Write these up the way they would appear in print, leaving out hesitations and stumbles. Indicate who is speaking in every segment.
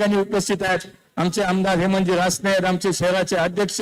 Speaker 1: ठिकाणी उपस्थित आहेत. आमचे आमदार हेमंतजी रासने आहेत, आमचे शहराचे अध्यक्ष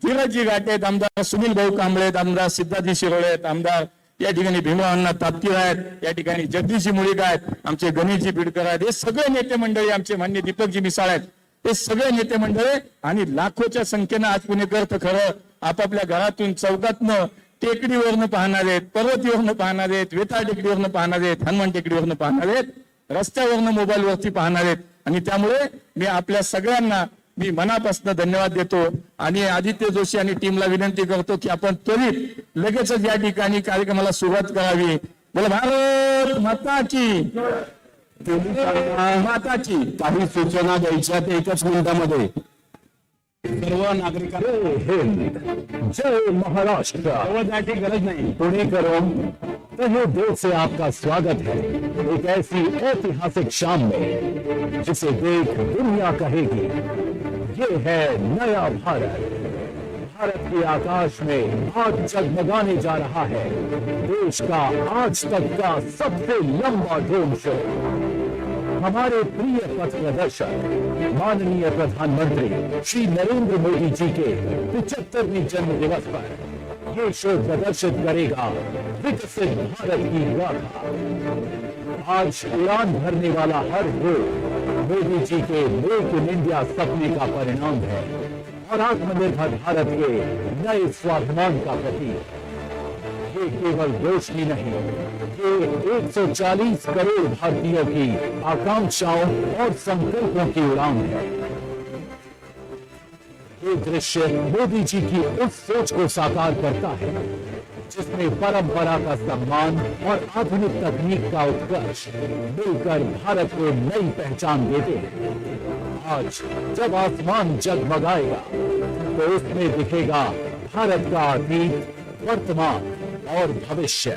Speaker 1: धीरजजी घाटे आहेत, आमदार सुनील भाऊ कांबळे आहेत, आमदार सिद्धार्थजी शिरोळे आहेत, आमदार या ठिकाणी भीमराव अण्णा तापकीर आहेत, या ठिकाणी जगदीशजी मुळीक आहेत, आमचे गणेशजी बिडकर आहेत. हे सगळे नेते मंडळी, आमचे मान्य दीपकजी मिसाळ आहेत, हे सगळे नेते मंडळी आणि लाखोच्या संख्येनं आज पुणेकर तर खरं आपापल्या घरातून चौकातनं टेकडीवरनं पाहणार आहेत, पर्वतीवरनं पाहणार आहेत, वेताळ टेकडीवरनं पाहणार आहेत, हनुमान टेकडीवरनं पाहणार आहेत, रस्त्यावरनं मोबाईलवरती पाहणार आहेत. आणि त्यामुळे मी आपल्या सगळ्यांना मी मनापासून धन्यवाद देतो आणि आदित्य जोशी आणि टीमला विनंती करतो की आपण त्वरित लगेचच या ठिकाणी कार्यक्रमाला सुरुवात करावी. बोला भारत माता की माताची.
Speaker 2: काही सूचना द्यायच्या ते एकच मिनिटामध्ये. सर्व नागरिकांना जय महाराष्ट्र.
Speaker 1: आवाजाची गरज नाही.
Speaker 2: पुणेकरों, तहे दिल से आपका स्वागत है एक ऐसी ऐतिहासिक शाम में जिसे देख दुनिया कहेगी ये है नया भारत. भारत के आकाश में आज जगमगाने जा रहा है देश का आज तक का सबसे लंबा ड्रोन शो. हमारे प्रिय पथ प्रदर्शक माननीय प्रधानमंत्री श्री नरेंद्र मोदी जी के 75वें जन्म दिवस पर ये शो प्रदर्शित करेगा विकसित भारत की गाथा. आज उड़ान भरने वाला हर ड्रोन मोदी जी के मेक इन इंडिया सपने का परिणाम है और आत्मनिर्भर भारत के नए स्वाभिमान का प्रतीक. ये केवल रोशनी नहीं, ये 140 करोड़ भारतीयों की आकांक्षाओं और संकल्पों की उड़ान है. ये दृश्य मोदी जी की उस सोच को साकार करता है जिसमें परंपरा का सम्मान और आधुनिक तकनीक का उत्कर्ष मिलकर भारत को नई पहचान देते हैं. आज जब आसमान जगमगाएगा तो उसमें दिखेगा भारत का अतीत, वर्तमान और भविष्य.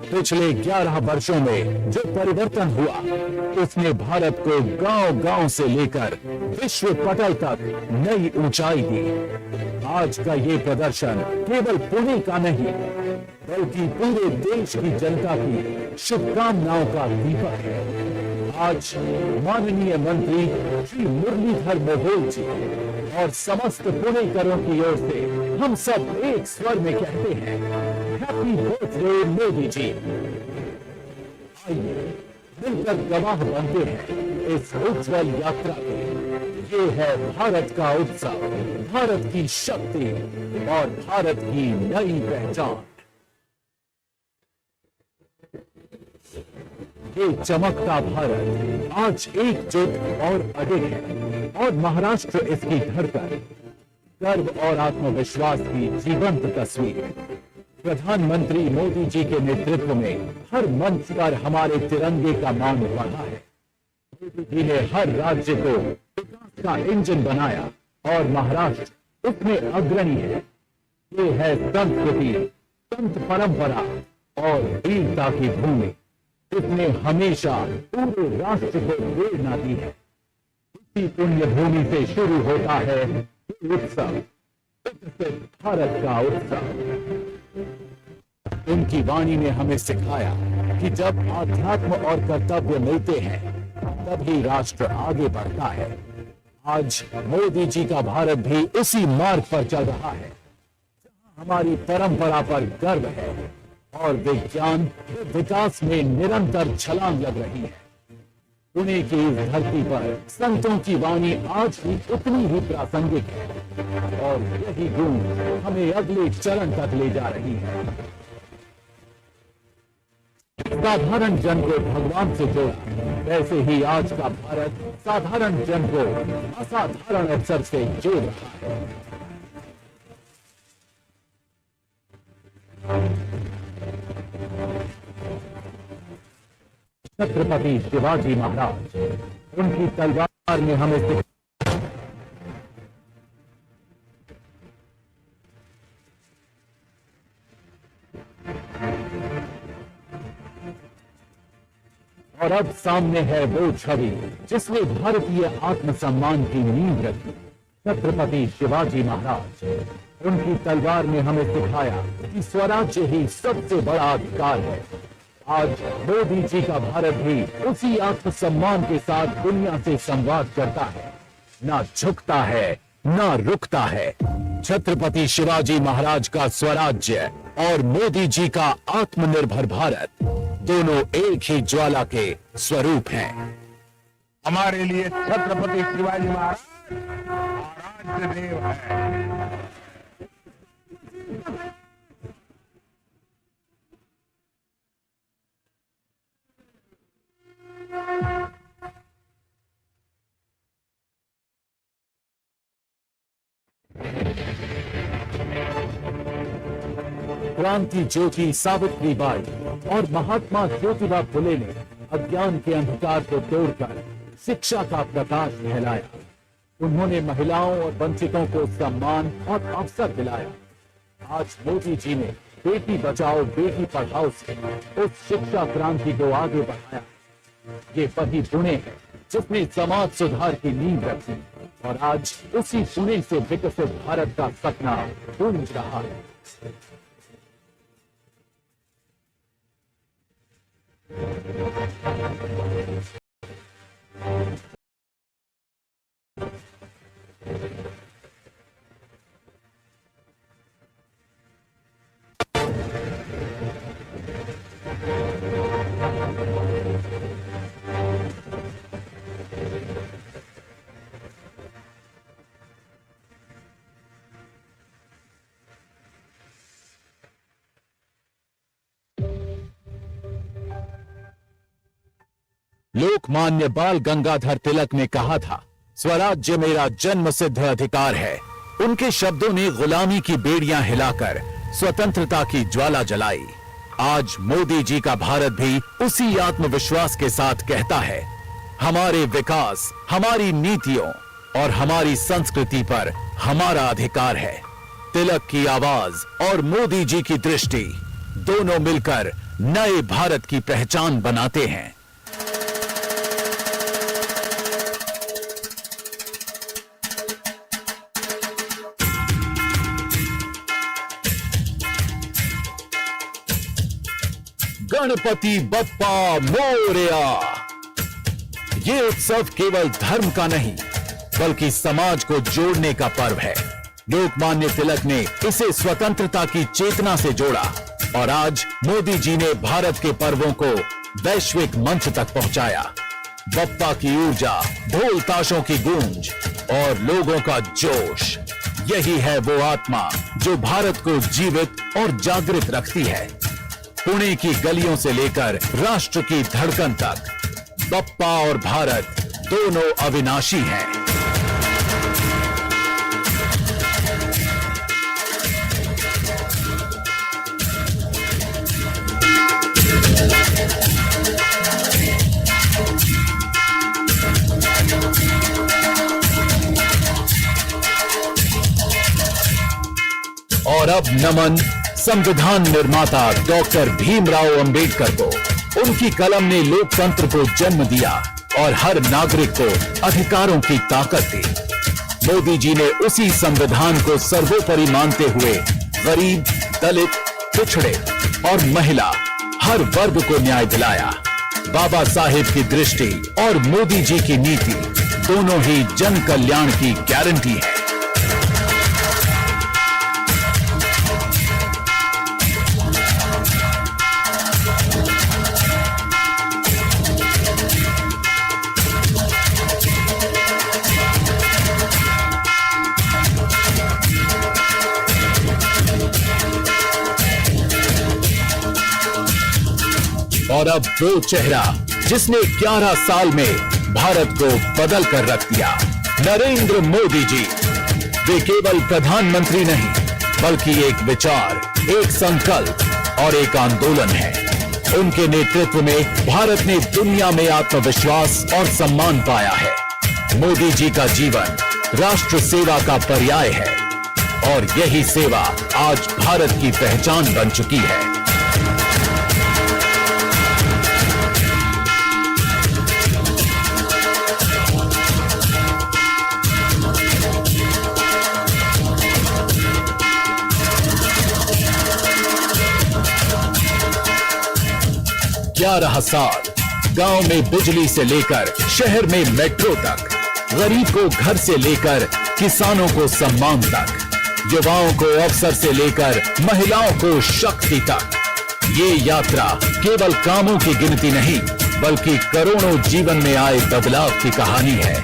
Speaker 2: पिछले 11 वर्षों में जो परिवर्तन हुआ उसने भारत को गांव-गांव से लेकर विश्व पटल तक नई ऊंचाई दी. आज का ये प्रदर्शन केवल पुणे का नहीं बल्कि पूरे देश की जनता की शुभकामनाओं का दीपक है. आज माननीय मंत्री श्री मुरलीधर मोहोल जी और समस्त पुणेकरों की ओर से हम सब एक स्वर में कहते हैं हैप्पी बर्थडे मोदी जी. आइए मिलकर गवाह बनते हैं इस उज्जवल यात्रा के. ये है भारत का उत्सव, भारत की शक्ति और भारत की नई पहचान. ये चमकता भारत आज एकजुट और अडिग है और महाराष्ट्र इसकी धड़कन, गर्व और आत्मविश्वास की जीवंत तस्वीर. प्रधानमंत्री मोदी जी के नेतृत्व में हर मंच पर हमारे तिरंगे का मान बढ़ा है. मोदी जी ने हर राज्य को विकास का इंजन बनाया और महाराष्ट्र उसमें अग्रणी है. ये है संस्कृति, संत परंपरा और वीरता की भूमि. इसने हमेशा पूरे राष्ट्र को प्रेरणा दी है. इसी पुण्य भूमि से शुरू होता है ये उत्सव, विकसित भारत का उत्सव. उनकी वाणी ने हमें सिखाया कि जब आध्यात्म और कर्तव्य मिलते हैं तभी राष्ट्र आगे बढ़ता है. आज मोदी जी का भारत भी उसी मार्ग पर चल रहा है जहां हमारी परंपरा पर गर्व है और विज्ञान विकास में निरंतर छलांग लग रही है. पुणे की इस धरती पर संतों की वाणी आज भी उतनी ही प्रासंगिक है और यही गूंज हमें अगले चरण तक ले जा रही है. साधारण जन को भगवान से जोड़ा, वैसे ही आज का भारत साधारण जन को असाधारण अवसर से जोड़ रहा है. छत्रपति शिवाजी महाराज, उनकी तलवार में हमें और अब सामने है वो छवि जिसने भारतीय आत्मसम्मान की नींव रखी. छत्रपति शिवाजी महाराज, उनकी तलवार ने हमें सिखाया कि स्वराज्य ही सबसे बड़ा अधिकार है आज मोदी जी का भारत भी उसी आत्मसम्मान के साथ दुनिया से संवाद करता है, ना झुकता है, ना रुकता है। छत्रपति शिवाजी महाराज का स्वराज्य और मोदी जी का आत्मनिर्भर भारत दोनों एक ही ज्वाला के स्वरूप हैं।
Speaker 3: हमारे लिए छत्रपति शिवाजी महाराज आराध्य देव है।
Speaker 2: क्रांति ज्योति सावित्रीबाई और महात्मा ज्योतिबा फुले ने अज्ञान के अंधकार को तोड़कर शिक्षा का प्रकाश फैलाया। उन्होंने महिलाओं और वंचितों को सम्मान और अवसर दिलाया। आज मोदी जी ने बेटी बचाओ बेटी पढ़ाओ से उस शिक्षा क्रांति को आगे बढ़ाया। ये वही पुणे है जिसने समाज सुधार की नींव रखी और आज उसी पुणे से विकसित भारत का सपना गूंज रहा है। लोकमान्य बाल गंगाधर तिलक ने कहा था, स्वराज्य मेरा जन्म सिद्ध अधिकार है। उनके शब्दों ने गुलामी की बेड़ियां हिलाकर स्वतंत्रता की ज्वाला जलाई। आज मोदी जी का भारत भी उसी आत्मविश्वास के साथ कहता है, हमारे विकास, हमारी नीतियों और हमारी संस्कृति पर हमारा अधिकार है। तिलक की आवाज और मोदी जी की दृष्टि दोनों मिलकर नए भारत की पहचान बनाते हैं। गणपति बप्पा मोरया। ये उत्सव केवल धर्म का नहीं बल्कि समाज को जोड़ने का पर्व है। लोकमान्य तिलक ने इसे स्वतंत्रता की चेतना से जोड़ा और आज मोदी जी ने भारत के पर्वों को वैश्विक मंच तक पहुंचाया। बप्पा की ऊर्जा, ढोल ताशों की गूंज और लोगों का जोश, यही है वो आत्मा जो भारत को जीवित और जागृत रखती है। पुणे की गलियों से लेकर राष्ट्र की धड़कन तक बप्पा और भारत दोनों अविनाशी हैं। और अब नमन संविधान निर्माता डॉक्टर भीमराव अंबेडकर को। उनकी कलम ने लोकतंत्र को जन्म दिया और हर नागरिक को अधिकारों की ताकत दी। मोदी जी ने उसी संविधान को सर्वोपरि मानते हुए गरीब, दलित, पिछड़े और महिला हर वर्ग को न्याय दिलाया। बाबा साहेब की दृष्टि और मोदी जी की नीति दोनों ही जन कल्याण की गारंटी है। और अब वो चेहरा जिसने 11 साल में भारत को बदल कर रख दिया, नरेंद्र मोदी जी। वे केवल प्रधानमंत्री नहीं बल्कि एक विचार, एक संकल्प और एक आंदोलन है। उनके नेतृत्व में भारत ने दुनिया में आत्मविश्वास और सम्मान पाया है। मोदी जी का जीवन राष्ट्र सेवा का पर्याय है और यही सेवा आज भारत की पहचान बन चुकी है। 11 साल गांव में बिजली से लेकर शहर में मेट्रो तक, गरीब को घर से लेकर किसानों को सम्मान तक, युवाओं को अवसर से लेकर महिलाओं को शक्ति तक। ये यात्रा केवल कामों की गिनती नहीं, बल्कि करोड़ों जीवन में आए बदलाव की कहानी है।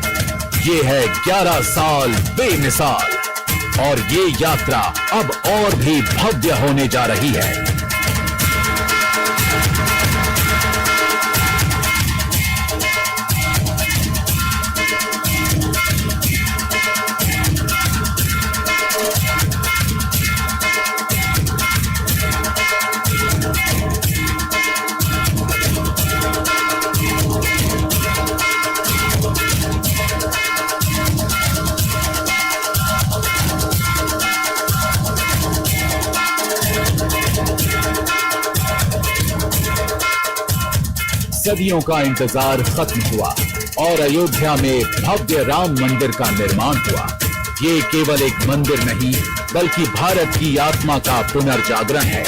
Speaker 2: ये है 11 साल बेमिसाल, और ये यात्रा अब और भी भव्य होने जा रही है। सदियों का इंतजार खत्म हुआ और अयोध्या में भव्य राम मंदिर का निर्माण हुआ। ये केवल एक मंदिर नहीं, बल्कि भारत की आत्मा का पुनर्जागरण है।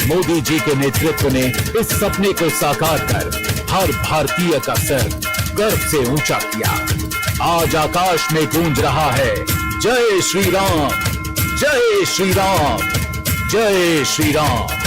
Speaker 2: मोदी जी के नेतृत्व ने इस सपने को साकार कर हर भारतीय का सर गर्व से ऊंचा किया। आज आकाश में गूंज रहा है जय श्री राम, जय श्री राम, जय श्री राम।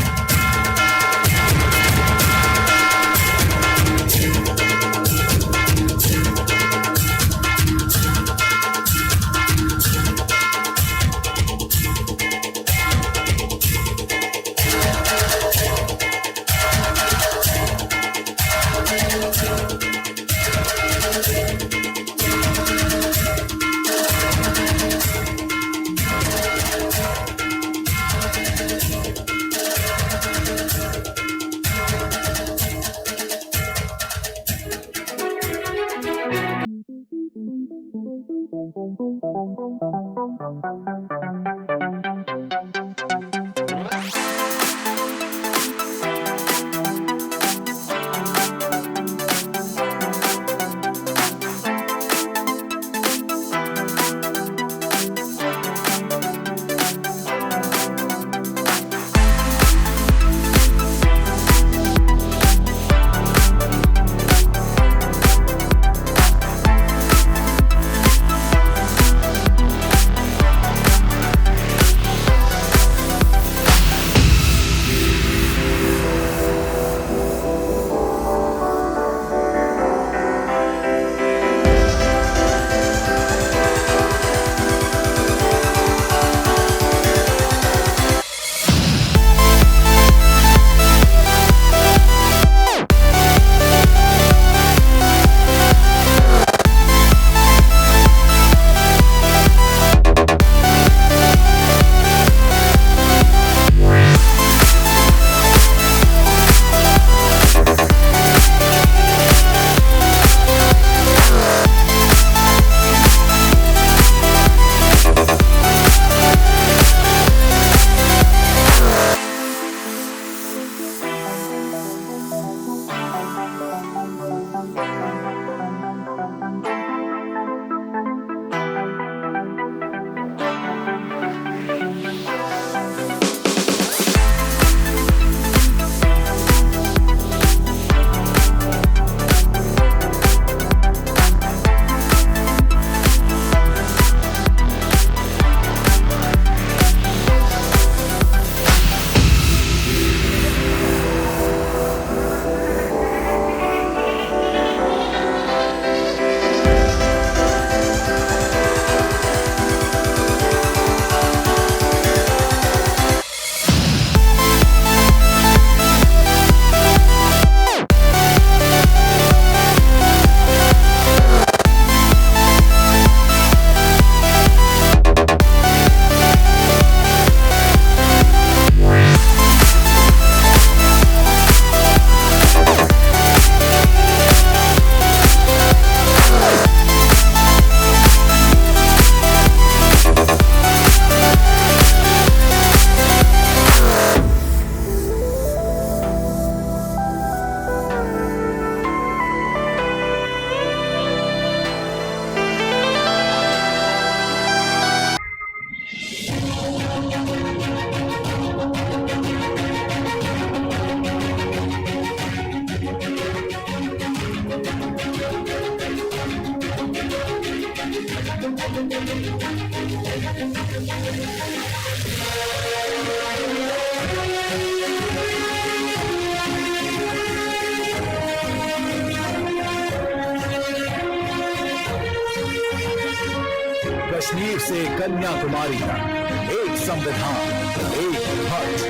Speaker 2: कश्मीर से कन्याकुमारी तक एक संविधान, एक ध्वज,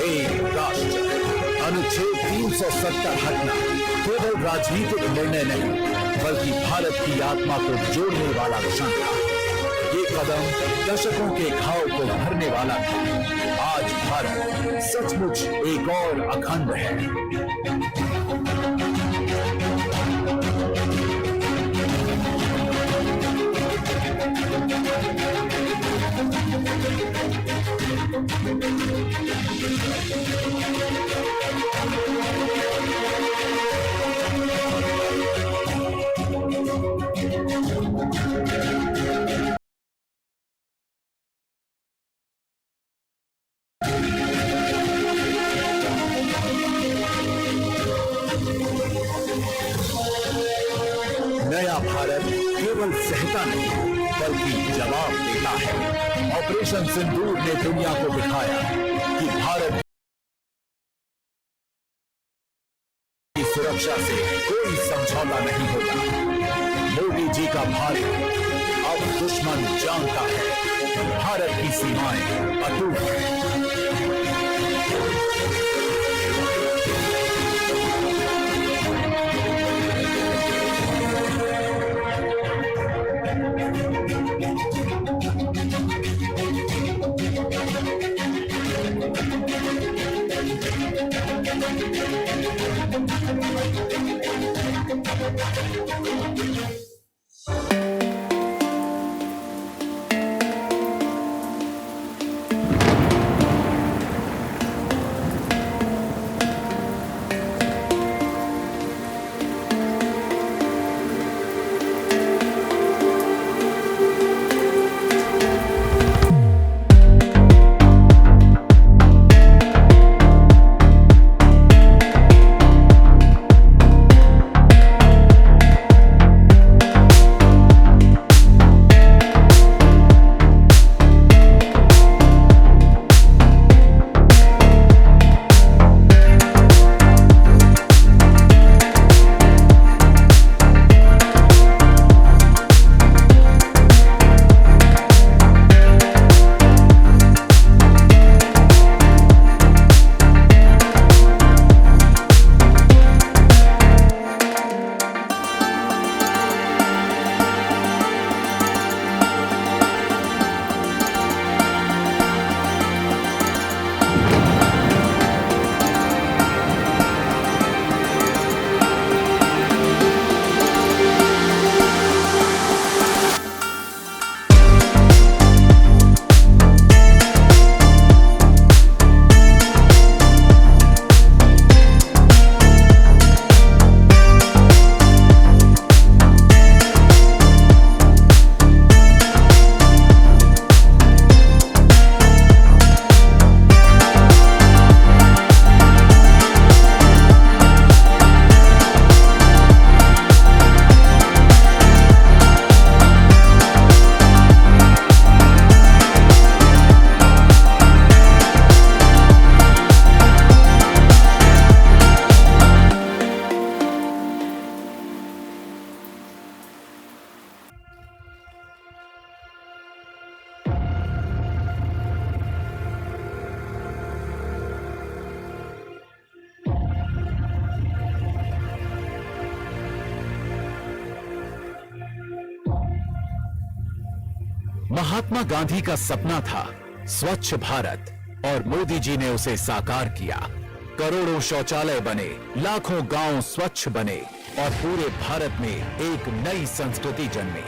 Speaker 2: एक राष्ट्र। अनुच्छेद 370 हटना केवल राजनीतिक निर्णय नहीं, बल्कि भारत की आत्मा को जोड़ने वाला क्षण था। ये कदम दशकों के घाव को भरने वाला था। आज भारत सचमुच एक और अखंड है। नया भारत केवल सहता नहीं, बल्कि जवाब देता है। ऑपरेशन सिंदूर ने दुनिया को दिखाया कि भारत की सुरक्षा से कोई समझौता नहीं होगा। मोदी जी का भारत अब दुश्मन जानता है, भारत की सीमाएं अटूट हैं। महात्मा गांधी का सपना था स्वच्छ भारत और मोदी जी ने उसे साकार किया। करोड़ों शौचालय बने, लाखों गांव स्वच्छ बने और पूरे भारत में एक नई संस्कृति जन्मी।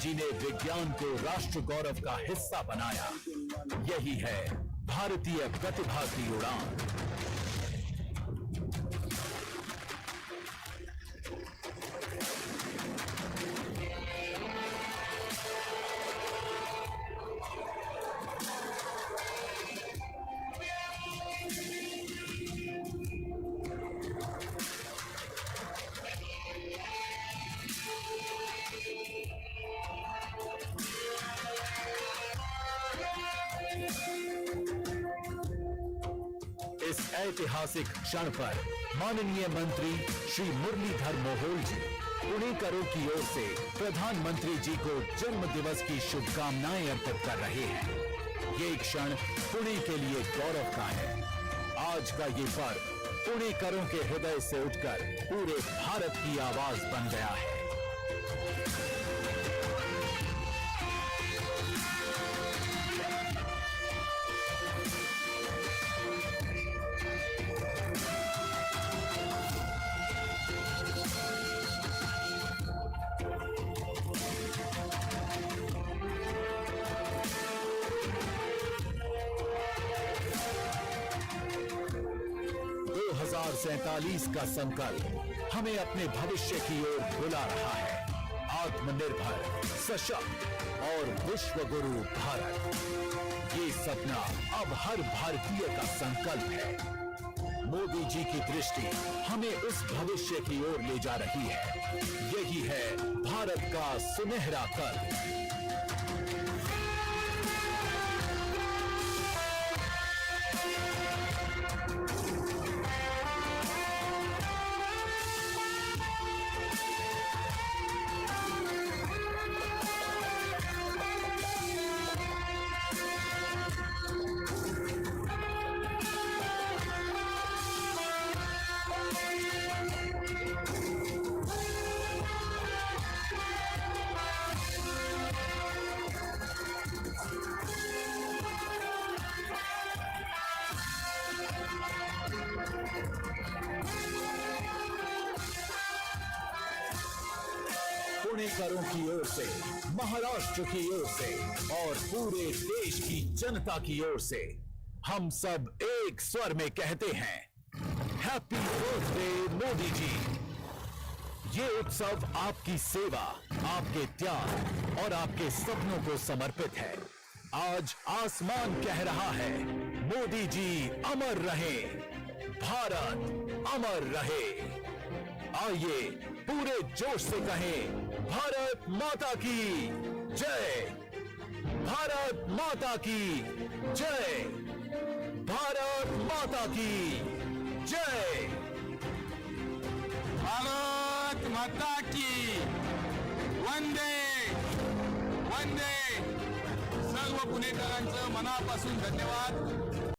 Speaker 2: जी ने विज्ञान को राष्ट्र गौरव का हिस्सा बनाया। यही है भारतीय प्रतिभा की उड़ान। इस ऐतिहासिक क्षण पर माननीय मंत्री श्री मुरलीधर मोहोल जी पुणेकरों की ओर से प्रधानमंत्री जी को जन्म दिवस की शुभकामनाएं अर्पित कर रहे हैं। ये क्षण पुणे के लिए गौरव का है। आज का ये पर्व पुणेकरों के हृदय से उठकर पूरे भारत की आवाज बन गया है। सैतालीस का संकल्प हमें अपने भविष्य की ओर बुला रहा है। आत्मनिर्भर, सशक्त और विश्व गुरु भारत, ये सपना अब हर भारतीय का संकल्प है। मोदी जी की दृष्टि हमें उस भविष्य की ओर ले जा रही है। यही है भारत का सुनहरा कल। पुणेकरों की ओर से, महाराष्ट्र की ओर से और पूरे देश की जनता की ओर से हम सब एक स्वर में कहते हैं, हैप्पी बर्थडे मोदी जी। ये उत्सव आपकी सेवा, आपके त्याग और आपके सपनों को समर्पित है। आज आसमान कह रहा है, मोदी जी अमर रहे, भारत अमर रहे। आइए पूरे जोश से कहें, भारत माता की जय, भारत माता की जय, भारत माता की जय,
Speaker 1: भारत माता की वंदे वंदे। सर्व पुणेकरांचं मनापासून धन्यवाद।